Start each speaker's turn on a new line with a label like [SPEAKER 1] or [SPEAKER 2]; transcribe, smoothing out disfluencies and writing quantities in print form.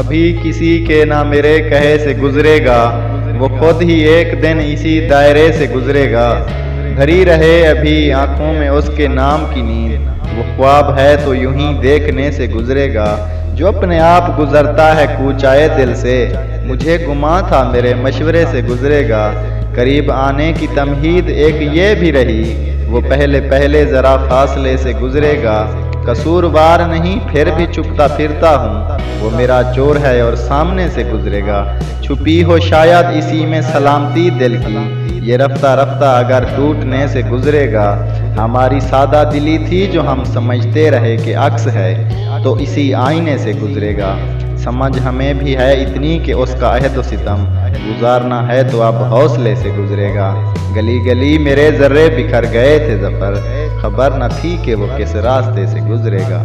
[SPEAKER 1] ابھی کسی کے نہ میرے کہے سے گزرے گا، وہ خود ہی ایک دن اسی دائرے سے گزرے گا۔ بھری رہے ابھی آنکھوں میں اس کے نام کی نیند، وہ خواب ہے تو یوں ہی دیکھنے سے گزرے گا۔ جو اپنے آپ گزرتا ہے کوچائے دل سے، مجھے گمان تھا میرے مشورے سے گزرے گا۔ قریب آنے کی تمہید ایک یہ بھی رہی، وہ پہلے ذرا فاصلے سے گزرے گا۔ قصوروار نہیں پھر بھی چھپتا پھرتا ہوں، وہ میرا چور ہے اور سامنے سے گزرے گا۔ چھپی ہو شاید اسی میں سلامتی دل کی، یہ رفتہ رفتہ اگر ٹوٹنے سے گزرے گا۔ ہماری سادہ دلی تھی جو ہم سمجھتے رہے کہ عکس ہے، تو اسی آئینے سے گزرے گا۔ سمجھ ہمیں بھی ہے اتنی کہ اس کا عہد و ستم گزارنا ہے تو اب حوصلے سے گزرے گا۔ گلی گلی میرے ذرے بکھر گئے تھے ظفر، خبر نہ تھی کہ وہ کس راستے سے گزرے گا۔